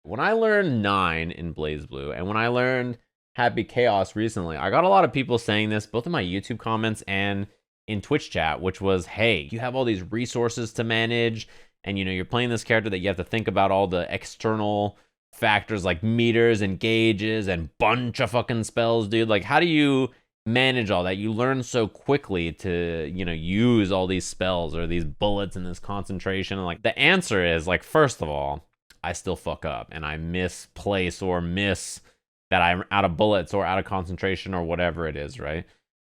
When I learned 9 in Blaze Blue, and when I learned Happy Chaos recently, I got a lot of people saying this, both in my YouTube comments and in Twitch chat, which was, hey, you have all these resources to manage, and you're playing this character that you have to think about all the external factors like meters and gauges and bunch of fucking spells, dude. Like, how do you manage all that? You learn so quickly to, use all these spells or these bullets and this concentration. And like, the answer is, like, first of all, I still fuck up and I misplace or miss that I'm out of bullets or out of concentration or whatever it is, right?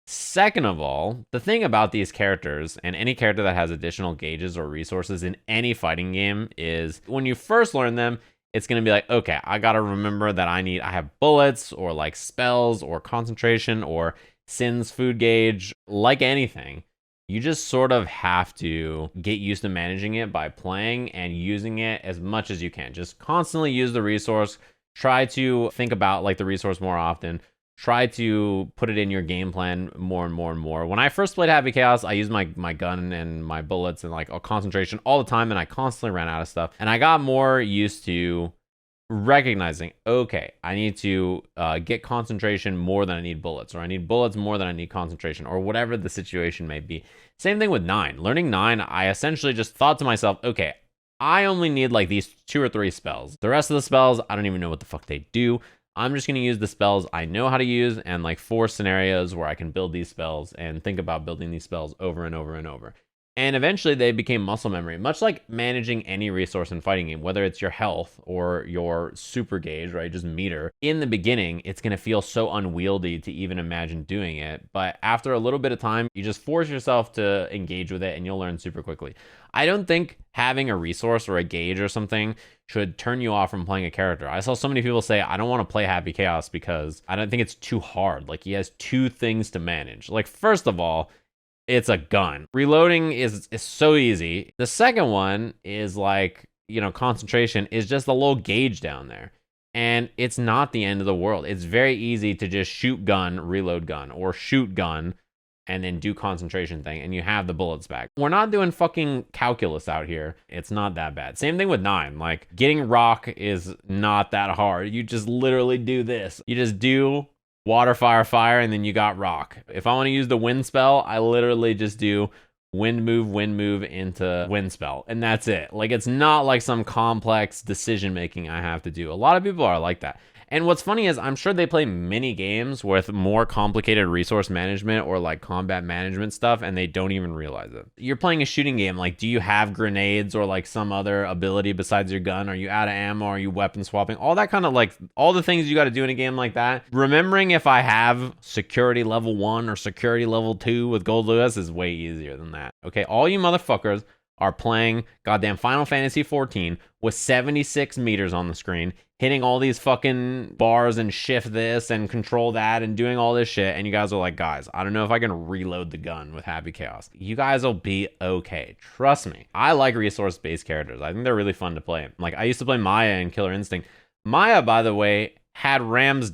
Second of all, the thing about these characters and any character that has additional gauges or resources in any fighting game is when you first learn them, it's going to be like, okay, I got to remember that I have bullets or like spells or concentration or Sin's food gauge, like anything. You just sort of have to get used to managing it by playing and using it as much as you can. Just constantly use the resource. Try to think about like the resource more often. Try to put it in your game plan more and more and more. When I first played Happy Chaos, I used my gun and my bullets and like a concentration all the time, and I constantly ran out of stuff. And I got more used to recognizing, okay, I need to get concentration more than I need bullets, or I need bullets more than I need concentration, or whatever the situation may be. Same thing with 9. Learning 9, I essentially just thought to myself, okay, I only need like these 2 or 3 spells. The rest of the spells, I don't even know what the fuck they do. I'm just going to use the spells I know how to use and like 4 scenarios where I can build these spells and think about building these spells over and over and over. And eventually they became muscle memory, much like managing any resource in fighting game, whether it's your health or your super gauge, right? Just meter. In the beginning, it's going to feel so unwieldy to even imagine doing it. But after a little bit of time, you just force yourself to engage with it and you'll learn super quickly. I don't think having a resource or a gauge or something should turn you off from playing a character. I saw so many people say, I don't want to play Happy Chaos because I don't think it's too hard. Like, he has 2 things to manage. Like, first of all, it's a gun. Reloading is so easy. The second one is like, concentration is just a little gauge down there. And it's not the end of the world. It's very easy to just shoot gun, reload gun, or shoot gun, and then do concentration thing, and you have the bullets back. We're not doing fucking calculus out here. It's not that bad. Same thing with 9. Like, getting rock is not that hard. You just literally do this. You just do water, fire, fire, and then you got rock. If I want to use the wind spell, I literally just do wind move into wind spell, and that's it. Like, it's not like some complex decision making I have to do. A lot of people are like that. And what's funny is I'm sure they play mini games with more complicated resource management or like combat management stuff, and they don't even realize it. You're playing a shooting game. Like, do you have grenades or like some other ability besides your gun? Are you out of ammo? Are you weapon swapping? All that kind of like all the things you got to do in a game like that. Remembering if I have security level 1 or security level 2 with Gold Lewis is way easier than that. Okay, all you motherfuckers are playing goddamn Final Fantasy 14 with 76 meters on the screen, hitting all these fucking bars and shift this and control that and doing all this shit. And you guys are like, guys, I don't know if I can reload the gun with Happy Chaos. You guys will be okay. Trust me. I like resource-based characters. I think they're really fun to play. Like, I used to play Maya in Killer Instinct. Maya, by the way, had Ram's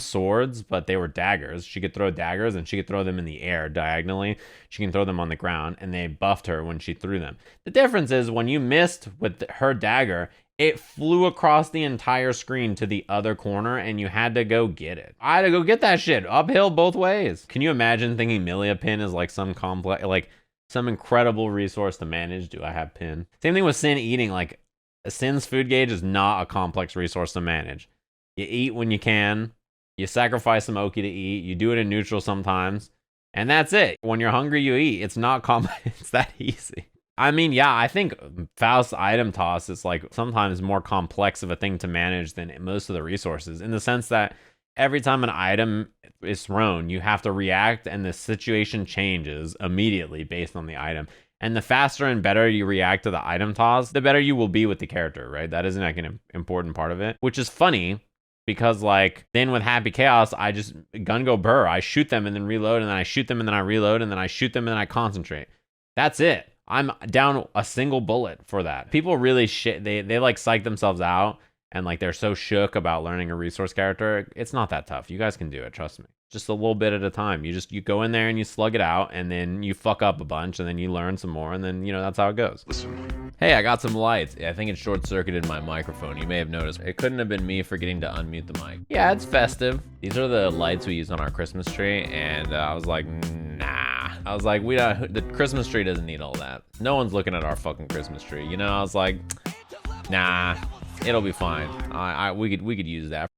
swords, but they were daggers. She could throw daggers and she could throw them in the air diagonally. She can throw them on the ground, and they buffed her when she threw them. The difference is when you missed with her dagger, it flew across the entire screen to the other corner, and you had to go get it. I had to go get that shit uphill both ways. Can you imagine thinking Milia Pin is like some complex, like some incredible resource to manage? Do I have Pin? Same thing with Sin eating. Like, Sin's food gauge is not a complex resource to manage. You eat when you can. You sacrifice some Oki to eat. You do it in neutral sometimes. And that's it. When you're hungry, you eat. It's not it's that easy. I mean, yeah, I think Faust's item toss is like sometimes more complex of a thing to manage than most of the resources, in the sense that every time an item is thrown, you have to react, and the situation changes immediately based on the item. And the faster and better you react to the item toss, the better you will be with the character, right? That isn't like an important part of it, which is funny. Because, like, then with Happy Chaos, I just gun go burr. I shoot them and then reload, and then I shoot them and then I reload, and then I shoot them and then I concentrate. That's it. I'm down a single bullet for that. People really they like psych themselves out, and like they're so shook about learning a resource character. It's not that tough. You guys can do it. Trust me. just a little bit at a time. You go in there and you slug it out, and then you fuck up a bunch, and then you learn some more, and then, you know, that's how it goes. Listen. Hey, I got some lights. I think it short-circuited my microphone. You may have noticed. It couldn't have been me forgetting to unmute the mic. Yeah, it's festive. These are the lights we use on our Christmas tree, and I was like, nah. I was like, the Christmas tree doesn't need all that. No one's looking at our fucking Christmas tree. You know, I was like, nah, it'll be fine. We could use that.